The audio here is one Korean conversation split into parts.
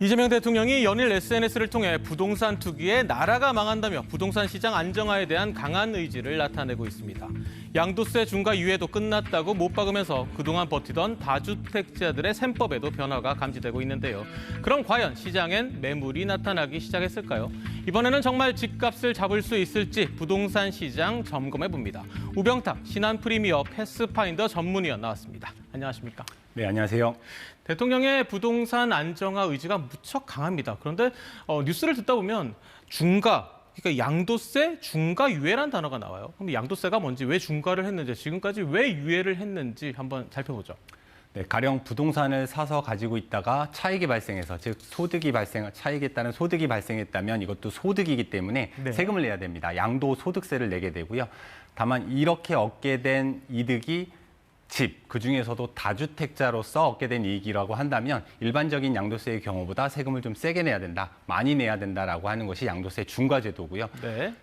이재명 대통령이 연일 SNS를 통해 부동산 투기에 나라가 망한다며 부동산 시장 안정화에 대한 강한 의지를 나타내고 있습니다. 양도세 중과 유예도 끝났다고 못 박으면서 그동안 버티던 다주택자들의 셈법에도 변화가 감지되고 있는데요. 그럼 과연 시장엔 매물이 나타나기 시작했을까요? 이번에는 정말 집값을 잡을 수 있을지 부동산 시장 점검해봅니다. 우병탁 신한프리미어 패스파인더 전문위원 나왔습니다. 안녕하십니까? 네, 안녕하세요. 대통령의 부동산 안정화 의지가 무척 강합니다. 그런데 뉴스를 듣다 보면 중과, 그러니까 양도세, 중과 유예라는 단어가 나와요. 그럼 양도세가 뭔지, 왜 중과를 했는지, 지금까지 왜 유예를 했는지 한번 살펴보죠. 네, 가령 부동산을 사서 가지고 있다가 차익이 발생해서, 즉 차익에 따른 소득이 발생했다면 이것도 소득이기 때문에 네. 세금을 내야 됩니다. 양도소득세를 내게 되고요. 다만 이렇게 얻게 된 이득이 그중에서도 다주택자로서 얻게 된 이익이라고 한다면 일반적인 양도세의 경우보다 세금을 좀 세게 내야 된다, 많이 내야 된다라고 하는 것이 양도세 중과제도고요. 네.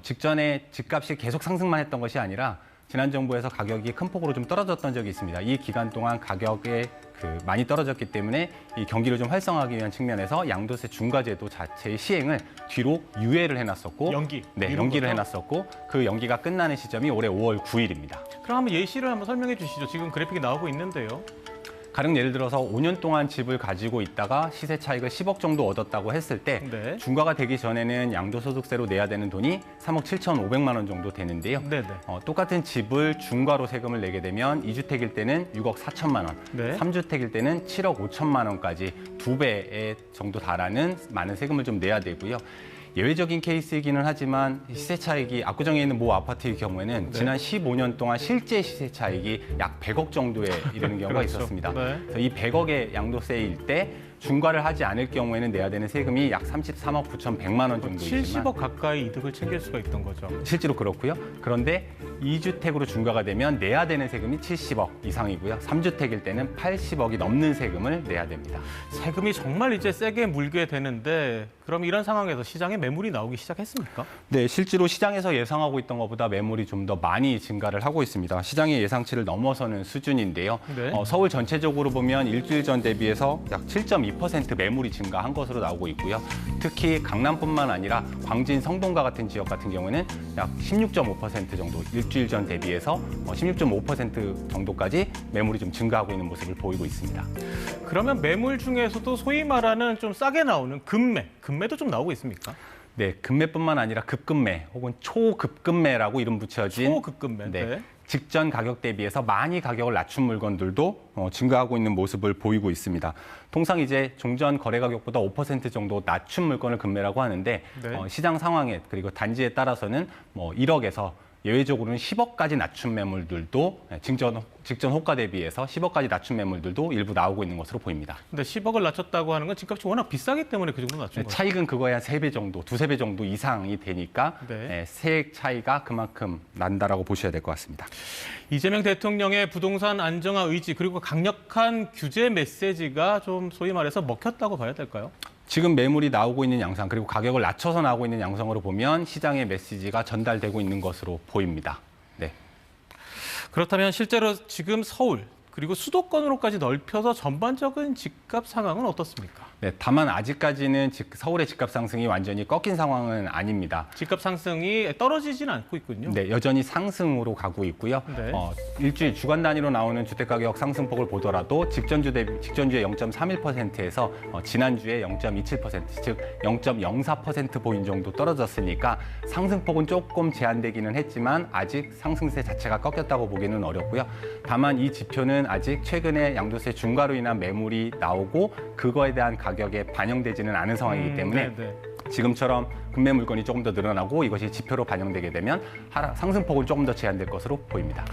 직전에 집값이 계속 상승만 했던 것이 아니라 지난 정부에서 가격이 큰 폭으로 좀 떨어졌던 적이 있습니다. 이 기간 동안 가격이 많이 떨어졌기 때문에 이 경기를 좀 활성화하기 위한 측면에서 양도세 중과제도 자체의 시행을 뒤로 유예를 해놨었고, 연기를 해놨었고, 그 연기가 끝나는 시점이 올해 5월 9일입니다. 그럼 한번 예시를 한번 설명해 주시죠. 지금 그래픽이 나오고 있는데요. 가령 예를 들어서 5년 동안 집을 가지고 있다가 시세 차익을 10억 정도 얻었다고 했을 때 네. 중과가 되기 전에는 양도소득세로 내야 되는 돈이 3억 7,500만 원 정도 되는데요. 네네. 똑같은 집을 중과로 세금을 내게 되면 2주택일 때는 6억 4천만 원, 네. 3주택일 때는 7억 5천만 원까지 2배 정도 달하는 많은 세금을 좀 내야 되고요. 예외적인 케이스이기는 하지만 시세 차익이 압구정에 있는 모 아파트의 경우에는 지난 15년 동안 실제 시세 차익이 약 100억 정도에 이르는 경우가 그렇죠. 있었습니다. 네. 그래서 이 100억의 양도세일 때 중과를 하지 않을 경우에는 내야 되는 세금이 약 33억 9,100만 원 정도 있지만 70억 가까이 이득을 챙길 수가 있던 거죠. 실제로 그렇고요. 그런데 2주택으로 중과가 되면 내야 되는 세금이 70억 이상이고요. 3주택일 때는 80억이 넘는 세금을 내야 됩니다. 세금이 정말 이제 세게 물게 되는데 그럼 이런 상황에서 시장에 매물이 나오기 시작했습니까? 네, 실제로 시장에서 예상하고 있던 것보다 매물이 좀 더 많이 증가를 하고 있습니다. 시장의 예상치를 넘어서는 수준인데요. 네. 서울 전체적으로 보면 일주일 전 대비해서 약 7.2% 매물이 증가한 것으로 나오고 있고요. 특히 강남뿐만 아니라 광진, 성동과 같은 지역 같은 경우에는 약 16.5% 정도, 일주일 전 대비해서 16.5% 정도까지 매물이 좀 증가하고 있는 모습을 보이고 있습니다. 그러면 매물 중에서도 소위 말하는 좀 싸게 나오는 금매도 좀 나오고 있습니까? 네, 금매뿐만 아니라 급금매 혹은 초급금매라고 이름 붙여진 초급금매. 네. 직전 가격 대비해서 많이 가격을 낮춘 물건들도 증가하고 있는 모습을 보이고 있습니다. 통상 이제 종전 거래 가격보다 5% 정도 낮춘 물건을 금매라고 하는데 네. 시장 상황에 그리고 단지에 따라서는 1억에서 예외적으로는 10억까지 낮춘 매물들도 직전 호가 대비해서 10억까지 낮춘 매물들도 일부 나오고 있는 것으로 보입니다. 근데 10억을 낮췄다고 하는 건 집값이 워낙 비싸기 때문에 그 정도 낮춘 거예요. 차익은 그거에 한 3배 정도, 2~3배 정도 이상이 되니까 네. 세액 차이가 그만큼 난다라고 보셔야 될 것 같습니다. 이재명 대통령의 부동산 안정화 의지 그리고 강력한 규제 메시지가 좀 소위 말해서 먹혔다고 봐야 될까요? 지금 매물이 나오고 있는 양상 그리고 가격을 낮춰서 나오고 있는 양상으로 보면 시장의 메시지가 전달되고 있는 것으로 보입니다. 네. 그렇다면 실제로 지금 서울 그리고 수도권으로까지 넓혀서 전반적인 집값 상황은 어떻습니까? 네, 다만 아직까지는 서울의 집값 상승이 완전히 꺾인 상황은 아닙니다. 집값 상승이 떨어지지는 않고 있군요. 네, 여전히 상승으로 가고 있고요. 네. 일주일 주간 단위로 나오는 주택가격 상승폭을 보더라도 직전주에 0.31%에서 지난주에 0.27%, 즉 0.04% 포인트 정도 떨어졌으니까 상승폭은 조금 제한되기는 했지만 아직 상승세 자체가 꺾였다고 보기는 어렵고요. 다만 이 지표는 아직 최근에 양도세 중과로 인한 매물이 나오고 그거에 대한 가격에 반영되지는 않은 상황이기 때문에 지금처럼 금매 물건이 조금 더 늘어나고 이것이 지표로 반영되게 되면 상승폭은 조금 더 제한될 것으로 보입니다.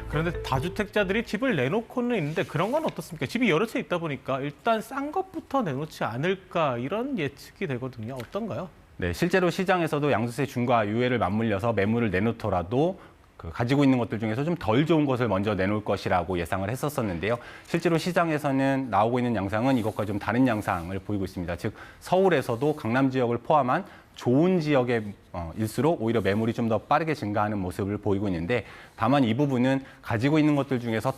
그런데 다주택자들이 집을 내놓고는 있는데 그런 건 어떻습니까? 집이 여러 채 있다 보니까 일단 싼 것부터 내놓지 않을까 이런 예측이 되거든요. 어떤가요? 네, 실제로 시장에서도 양도세 중과 유예를 맞물려서 매물을 내놓더라도 가지고 있는 것들 중에서 좀 덜 좋은 것을 먼저 내놓을 것이라고 예상을 했었었는데요. 실제로 시장에서는 나오고 있는 양상은 이것과 좀 다른 양상을 보이고 있습니다. 즉 서울에서도 강남 지역을 포함한 좋은 지역의 일수록 오히려 매물이 좀 더 빠르게 증가하는 모습을 보이고 있는데 다만 이 부분은 가지고 있는 것들 중에서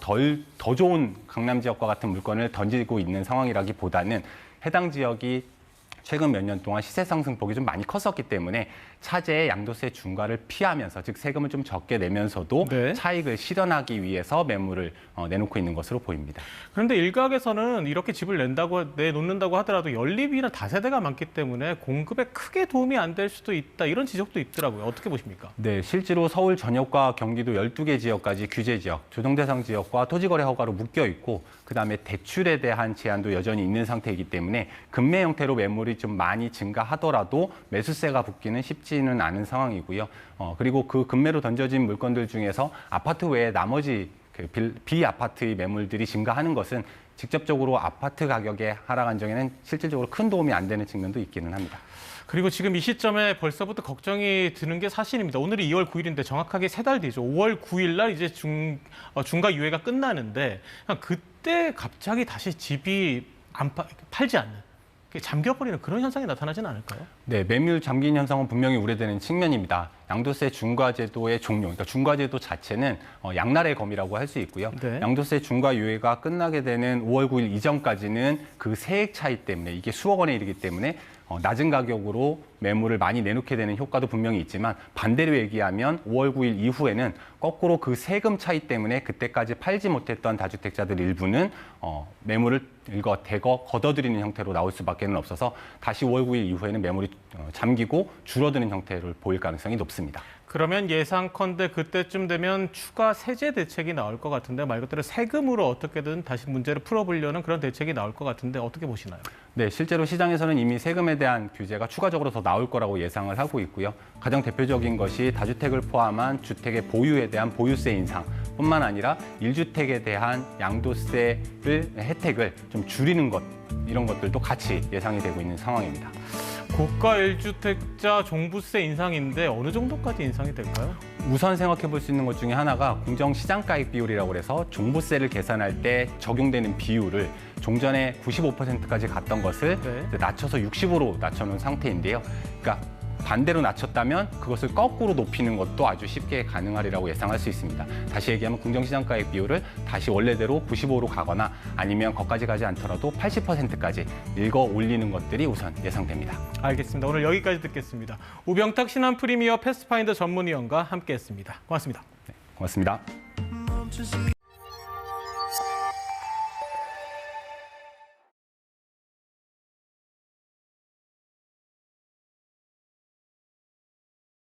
더 좋은 강남 지역과 같은 물건을 던지고 있는 상황이라기보다는 해당 지역이 최근 몇 년 동안 시세 상승폭이 좀 많이 컸었기 때문에 차제의 양도세 중과를 피하면서, 즉 세금을 좀 적게 내면서도 네. 차익을 실현하기 위해서 매물을 내놓고 있는 것으로 보입니다. 그런데 일각에서는 이렇게 집을 내놓는다고 하더라도 연립이나 다세대가 많기 때문에 공급에 크게 도움이 안 될 수도 있다, 이런 지적도 있더라고요. 어떻게 보십니까? 네, 실제로 서울 전역과 경기도 12개 지역까지 규제 지역, 조정 대상 지역과 토지거래 허가로 묶여 있고, 그다음에 대출에 대한 제한도 여전히 있는 상태이기 때문에 금매 형태로 매물이 좀 많이 증가하더라도 매수세가 붙기는 쉽지는 않은 상황이고요. 그리고 그 금매로 던져진 물건들 중에서 아파트 외에 나머지 비아파트의 매물들이 증가하는 것은 직접적으로 아파트 가격의 하락 안정에는 실질적으로 큰 도움이 안 되는 측면도 있기는 합니다. 그리고 지금 이 시점에 벌써부터 걱정이 드는 게 사실입니다. 오늘이 2월 9일인데 정확하게 3달 뒤죠. 5월 9일 날 이제 중과 유예가 끝나는데 그때 갑자기 다시 집이 팔지 않는, 잠겨버리는 그런 현상이 나타나지는 않을까요? 네, 매물 잠긴 현상은 분명히 우려되는 측면입니다. 양도세 중과제도의 종료, 그러니까 중과제도 자체는 양날의 검이라고 할 수 있고요. 네. 양도세 중과 유예가 끝나게 되는 5월 9일 이전까지는 그 세액 차이 때문에, 이게 수억 원에 이르기 때문에 낮은 가격으로 매물을 많이 내놓게 되는 효과도 분명히 있지만, 반대로 얘기하면 5월 9일 이후에는 거꾸로 그 세금 차이 때문에 그때까지 팔지 못했던 다주택자들 일부는 매물을 대거 걷어들이는 형태로 나올 수밖에 없어서 다시 5월 9일 이후에는 매물이 잠기고 줄어드는 형태를 보일 가능성이 높습니다. 그러면 예상컨대 그때쯤 되면 추가 세제 대책이 나올 것 같은데, 말 그대로 세금으로 어떻게든 다시 문제를 풀어보려는 그런 대책이 나올 것 같은데 어떻게 보시나요? 네, 실제로 시장에서는 이미 세금에 대한 규제가 추가적으로 더 나올 거라고 예상을 하고 있고요. 가장 대표적인 것이 다주택을 포함한 주택의 보유에 대한 보유세 인상뿐만 아니라 1주택에 대한 양도세를 혜택을 좀 줄이는 것, 이런 것들도 같이 예상이 되고 있는 상황입니다. 고가 1주택자 종부세 인상인데 어느 정도까지 인상이 될까요? 우선 생각해 볼 수 있는 것 중에 하나가 공정시장가액 비율이라고 해서 종부세를 계산할 때 적용되는 비율을 종전에 95%까지 갔던 것을 네. 낮춰서 60으로 낮춰놓은 상태인데요. 그러니까 반대로 낮췄다면 그것을 거꾸로 높이는 것도 아주 쉽게 가능하리라고 예상할 수 있습니다. 다시 얘기하면 공정시장가액 비율을 다시 원래대로 95로 가거나 아니면 거기까지 가지 않더라도 80%까지 읽어 올리는 것들이 우선 예상됩니다. 알겠습니다. 오늘 여기까지 듣겠습니다. 우병탁 신한 프리미어 패스파인더 전문위원과 함께했습니다. 고맙습니다. 네, 고맙습니다.